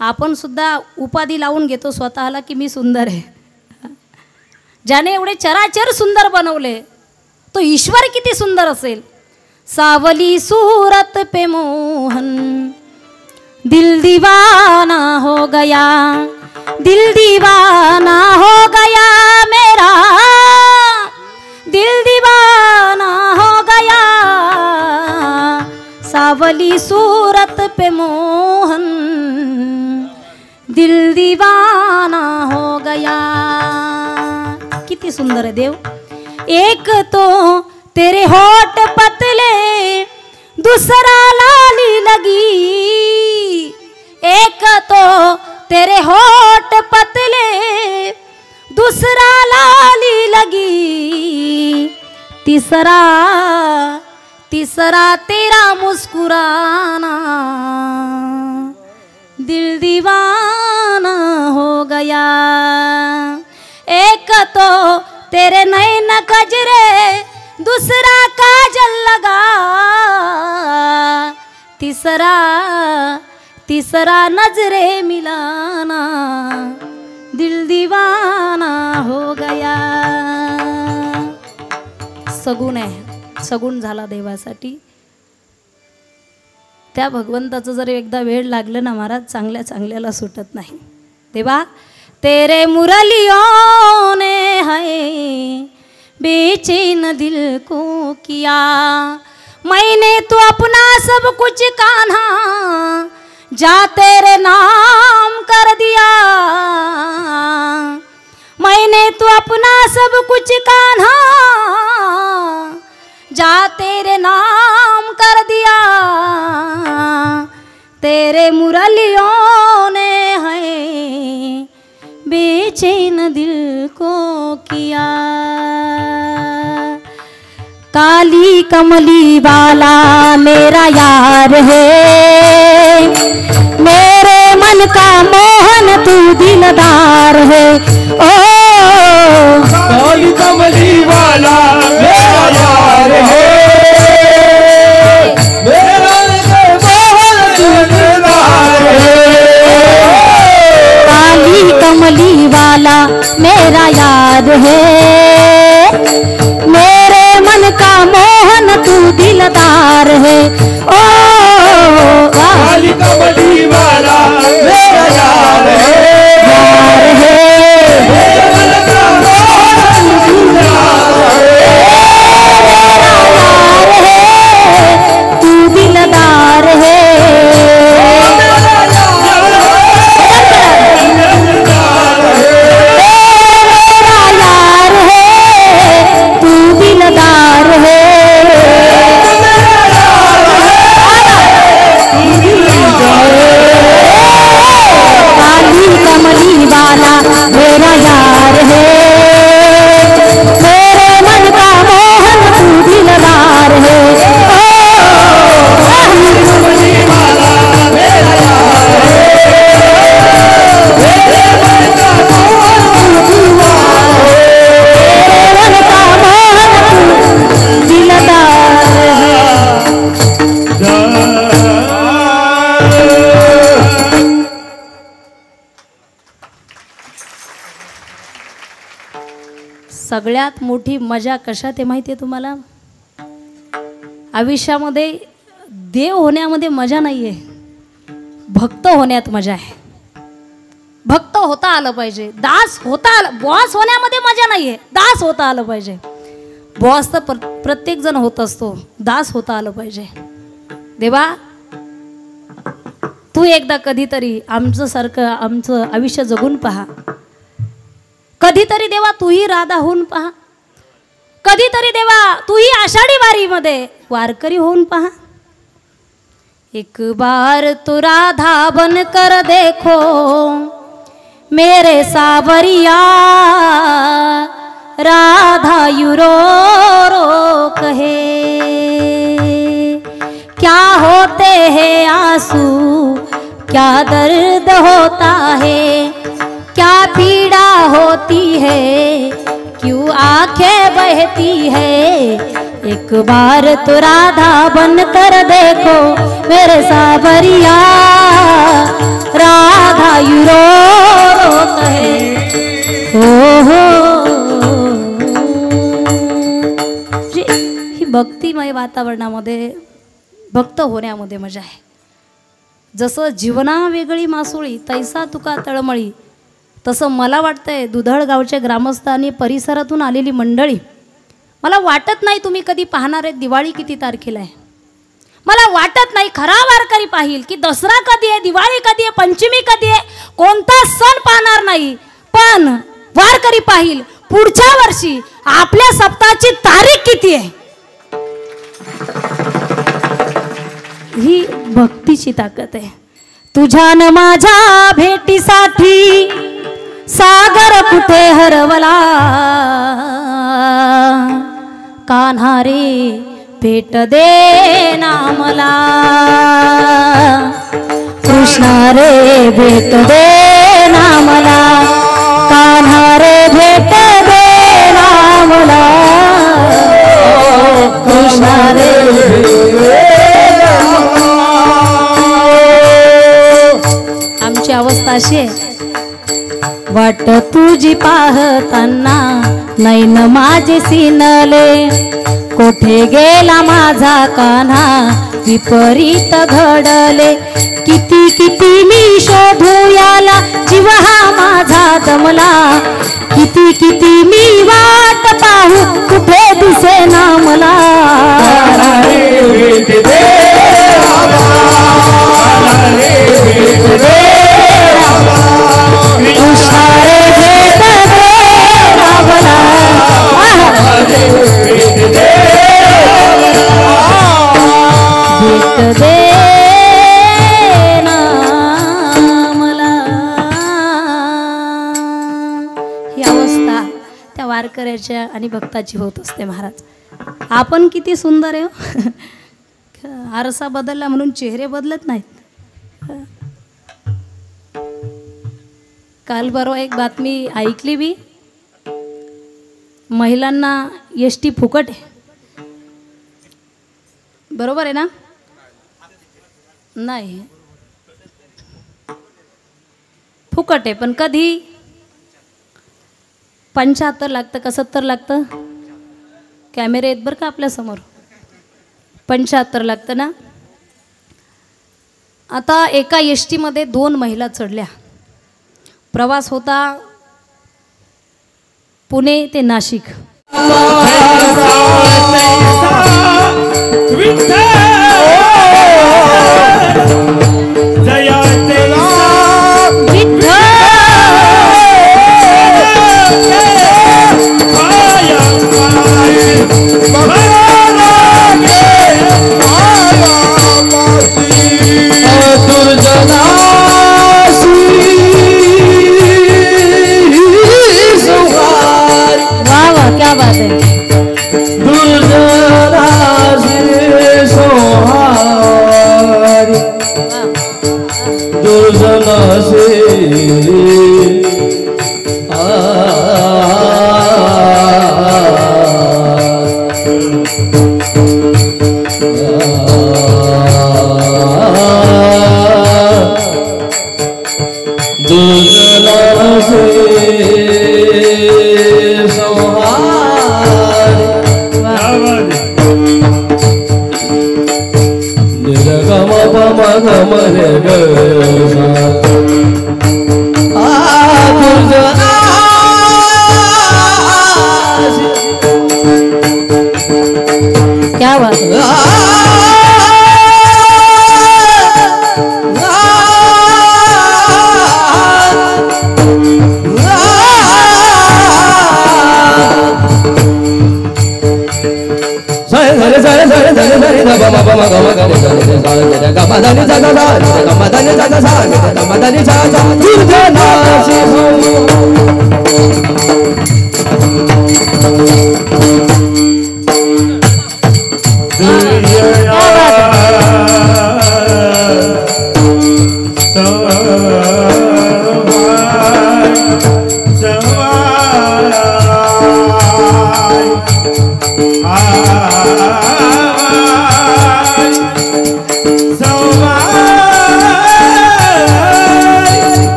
आपण सुद्धा उपाधी लावून घेतो स्वतःला की मी सुंदर आहे. ज्याने एवढे चराचर सुंदर बनवले तो ईश्वर किती सुंदर असेल. सावली सूरत पे मोहन दिल दीवाना हो गया, दिल दीवाना हो गया मेरा, दिल दीवाना हो गया. सावली सूरत पे मोहन दिल दीवाना हो गया. किती सुंदर है देव. एक तो तेरे होठ पतले दूसरा लाली लगी, एक तो तेरे होठ पतले दूसरा लाली लगी, तीसरा तीसरा तेरा मुस्कुराना दिल दीवाना हो गया. एक तो तेरे नैन कजरे दूसरा काजल लगा, तीसरा तीसरा नजरे मिलाना दिल दीवाना हो गया. सगुण आहे, सगुण झाला देवासाठी. त्या भगवंताचं जर एकदा वेळ लागलं ना महाराज, चांगल्या चांगल्याला सुटत नाही. देवा तेरे मुरलियों ने है बेचैन दिल को किया, मैंने तो अपना सब कुछ कान्हा जा तेरे नाम कर दिया, मैंने तो अपना सब कुछ कान्हा जा तेरे नाम कर दिया. तेरे मुरलियों ने है बेचैन दिल को किया. काली कमली वाला मेरा यार है, मेरे मन का मोहन तू दिलदार है. ओ काली कमली वाला मेरा यार है, मेरा मोहन तू दिलदार है. काली कमली वाला मेरा यार है, मेरे मन का मोहन तू दिलदार है. ओ काली कमली वाला मेरा यार है, यार है, मेरे मन का मोहन तू दिलदार है, तू दिलदार है. मेरा यार है, मेरे मन का मोहन तू दिलदार है. मेरा यार है, मेरे मन का मोहन तू दिलदार है. सगळ्यात मोठी मजा कशात आहे माहिती आहे तुम्हाला? आयुष्यामध्ये देव होण्यामध्ये मजा नाही आहे, भक्त होण्यात मजा आहे. भक्त होता आलं पाहिजे, दास होता आलं. बॉस होण्यामध्ये मजा नाही आहे, दास होता आलं पाहिजे. बॉस तर प्रत्येक जण होत असतो, दास होता आलं पाहिजे. देवा तू एकदा कधीतरी आमचं सारखं आमचं आयुष्य जगून पहा. कधीतरी देवा तूही राधा होऊन पहा. कधीतरी देवा तूही आषाढी वारीमध्ये वारकरी होऊन पहा. एक बार तो राधा बन कर देखो मेरे सावरिया, राधा यू रो रो कहे, क्या होते हैं आंसू, क्या दर्द होता है, क्या पीड़ा होती है, क्यों आंखें बहती है. एक बार तो राधा बन कर देखो मेरे सावरिया, राधा भक्तिमय वातावरणामध्ये भक्त होण्यामध्ये मजा आहे. जसं जीवना वेगळी मासोळी तैसा तुका तळमळी, तसं मला वाटतंय दुधाळ गावच्या ग्रामस्थ आणि परिसरातून आलेली मंडळी, मला वाटत नाही तुम्ही कधी पाहणार आहेत दिवाळी किती तारखेला आहे. मला वाटत नाही खरा वारकरी पाहिल की दसरा कधी आहे, दिवाळी कधी आहे, पंचमी कधी आहे, कोणता सण पाहणार नाही. पण वारकरी पाहिल पुढच्या वर्षी आपल्या सप्ताहाची तारीख किती आहे. ही भक्तीची ताकद आहे. तुझ्या न माझ्या भेटीसाठी सागर कुठे हरवला, कान्हा रे भेट दे ना मला, कृष्णा रे भेट दे ना मला, कान्हा रे भेट दे ना मला, कृष्णा रे आमची अवस्था अशी आहे. वाट तुझी पाहताना नैन माझे सिनले, कोठे गेला माझा कान्हा विपरीत घडले. किती किती मी शोधू याला जीव हा माझा दमला, किती किती मी वाट पाहू कुठे दिसे ना मला. ही अवस्था त्या वारकऱ्याच्या आणि भक्ताची होत असते. महाराज आपण किती सुंदर आहे हो. आरसा बदलला म्हणून चेहरे बदलत नाहीत. काल परवा एक बातमी ऐकली बी, महिलांना एसटी फुकट आहे. बरोबर आहे ना? नाही फुकट आहे, पण कधी 75 लागतं का 70 लागतं? कॅमेरे आहेत बरं का आपल्यासमोर. 75 लागतं ना. आता एका एसटीमध्ये 2 महिला चढल्या. प्रवास होता पुणे ते नाशिक. क्या बात है. दुर्जना से क्या बात है.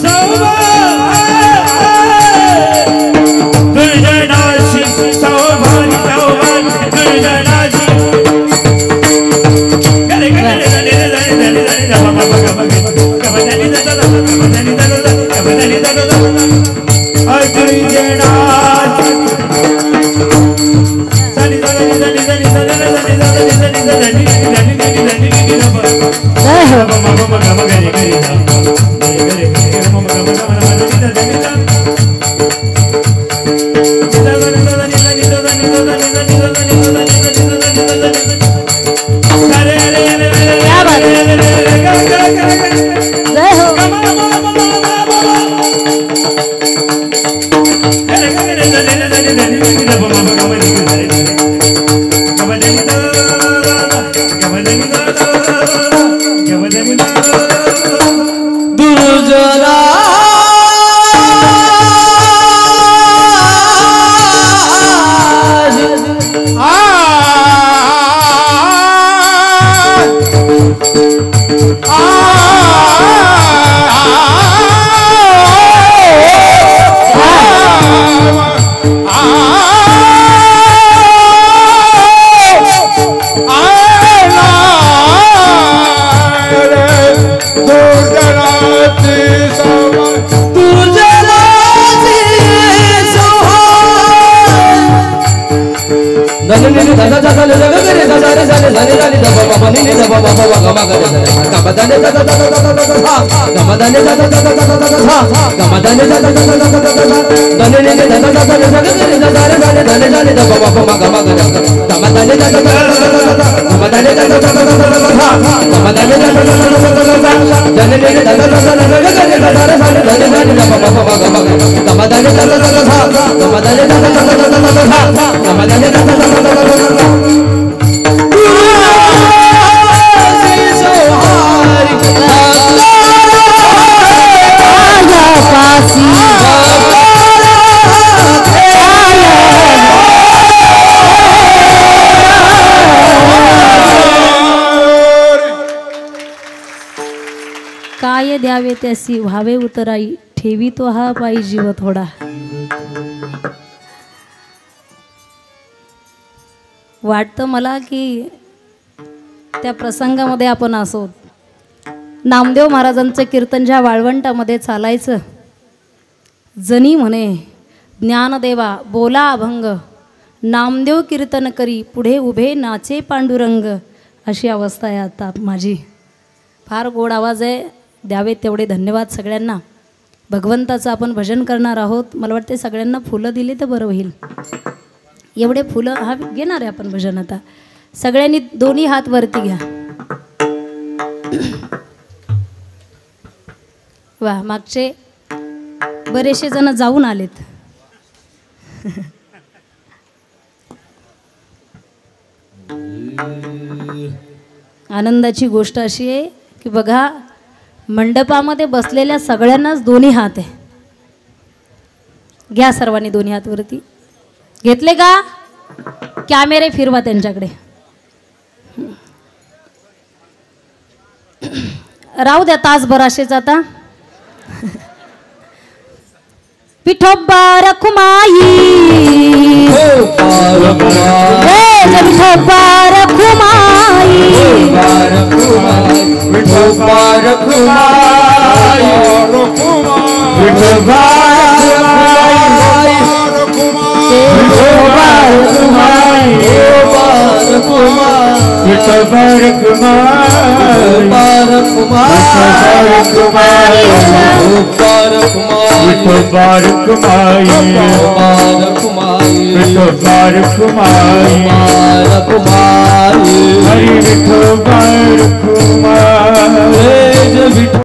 So काय द्यावे त्यासी व्हावे उतराई ठेवी तो हा पायी जीव थोडा. वाटतं मला की त्या प्रसंगामध्ये आपण असो. नामदेव महाराजांचं कीर्तन ज्या वाळवंटामध्ये चालायचं, जनी म्हणे ज्ञानदेवा बोला अभंग, नामदेव कीर्तन करी पुढे उभे नाचे पांडुरंग, अशी अवस्था आहे आता माझी. फार गोड आवाज आहे. द्यावे तेवढे धन्यवाद सगळ्यांना. भगवंताचं आपण भजन करणार आहोत. मला वाटते सगळ्यांना फुलं दिली तर बरं होईल. एवढे फुलं हा घेणार आहे आपण भजन. आता सगळ्यांनी दोन्ही हात वरती घ्या. वा, मागचे बरेचसे जण जाऊन आलेत. आनंदाची गोष्ट अशी आहे की बघा, मंडपामध्ये बसलेल्या सगळ्यांनाच दोन्ही हात आहे. घ्या सर्वांनी दोन्ही हात वरती. घेतले का? कॅमेरे फिरवा त्यांच्याकडे. राहू द्या तासभर असेच. आता विठोबा रखुमाई, विठोबा रखुमाई, विठोबा रखुमाई, विठोबा हरि विठोबा रखुमाई.